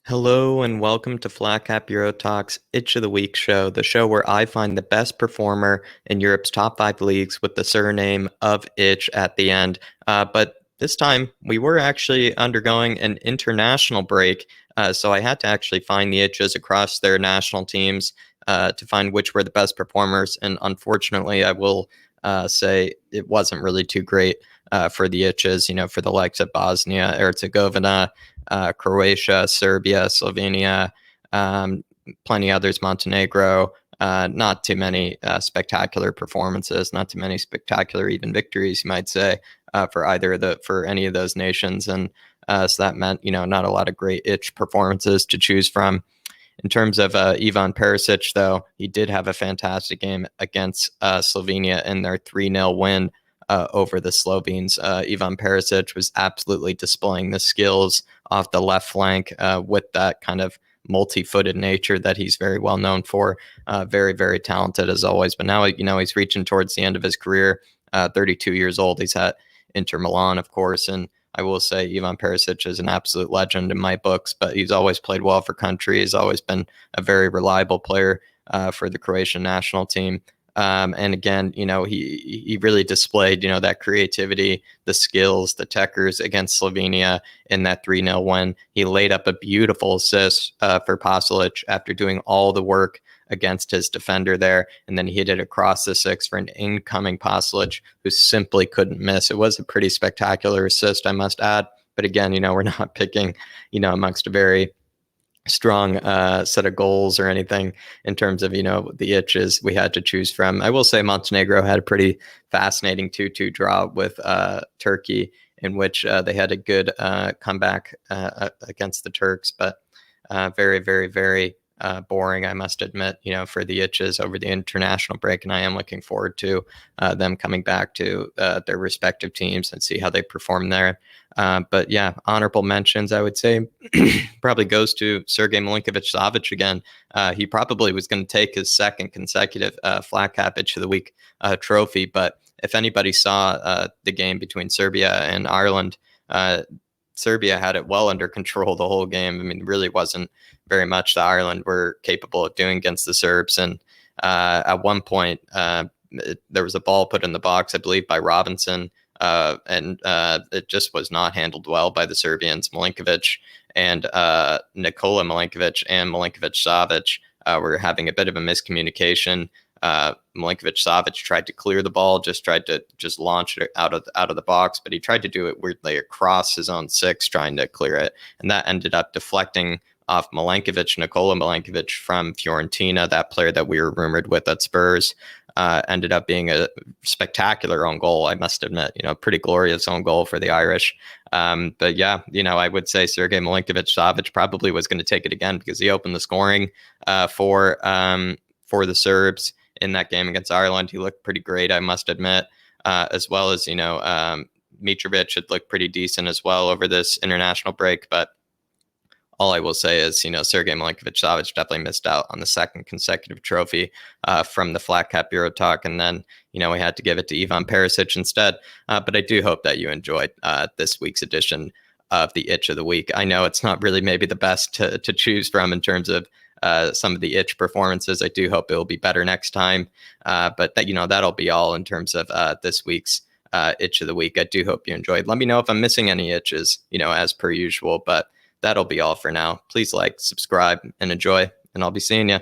Hello and welcome to Flatcap Euro Talk's Itch of the Week show, the show where I find the best performer in Europe's top five leagues with the surname of Itch at the end. But this time we were actually undergoing an international break, so I had to actually find the Itches across their national teams to find which were the best performers. And unfortunately, I will say it wasn't really too great for the Itches, for the likes of Bosnia, Herzegovina, Croatia, Serbia, Slovenia, plenty others, Montenegro. Not too many spectacular performances, not too many spectacular even victories, you might say, for any of those nations, and so that meant not a lot of great itch performances to choose from. In terms of Ivan Perisic, though, he did have a fantastic game against Slovenia in their 3-0 win over the Slovenes. Ivan Perisic was absolutely displaying the skills off the left flank with that kind of multi-footed nature that he's very well known for. Very, very talented as always. But now, he's reaching towards the end of his career. 32 years old. He's at Inter Milan, of course, and I will say Ivan Perisic is an absolute legend in my books, but he's always played well for country. He's always been a very reliable player for the Croatian national team. And again, he really displayed, that creativity, the skills, the techers against Slovenia in that 3-0 win. He laid up a beautiful assist for Pasalic after doing all the work against his defender there. And then he hit it across the six for an incoming Pasalic who simply couldn't miss. It was a pretty spectacular assist, I must add. But again, we're not picking, amongst a very strong set of goals or anything in terms of the itches we had to choose from. I will say Montenegro had a pretty fascinating 2-2 draw with Turkey, in which they had a good comeback against the Turks, but very, very, very boring, I must admit, for the itches over the international break. And I am looking forward to them coming back to their respective teams and see how they perform there. But yeah, honorable mentions, I would say, probably goes to Sergei Milinkovic-Savic again. He probably was going to take his second consecutive Flatcap Itch of the Week trophy. But if anybody saw the game between Serbia and Ireland, Serbia had it well under control the whole game. I mean, it really wasn't very much that Ireland were capable of doing against the Serbs. And at one point, there was a ball put in the box, I believe, by Robinson, and it just was not handled well by the Serbians. Milinkovic and Nikola Milinkovic and Milinkovic-Savic were having a bit of a miscommunication. Milinkovic-Savic tried to clear the ball, tried to launch it out of the box, but he tried to do it weirdly across his own six, trying to clear it, and that ended up deflecting off Nikola Milinkovic from Fiorentina, that player that we were rumored with at Spurs. Ended up being a spectacular own goal, I must admit. Pretty glorious own goal for the Irish. But yeah, I would say Sergei Milinkovic-Savic probably was going to take it again because he opened the scoring for the Serbs in that game against Ireland. He looked pretty great, I must admit, as well as, Mitrovic had looked pretty decent as well over this international break. But all I will say is, Sergei Milinkovic-Savic definitely missed out on the second consecutive trophy from the Flatcap Euro Talk. And then, we had to give it to Ivan Perisic instead. But I do hope that you enjoyed this week's edition of the Itch of the Week. I know it's not really maybe the best to choose from in terms of some of the itch performances. I do hope it will be better next time. But that'll be all in terms of this week's Itch of the Week. I do hope you enjoyed. Let me know if I'm missing any itches, as per usual. But that'll be all for now. Please like, subscribe, and enjoy, and I'll be seeing you.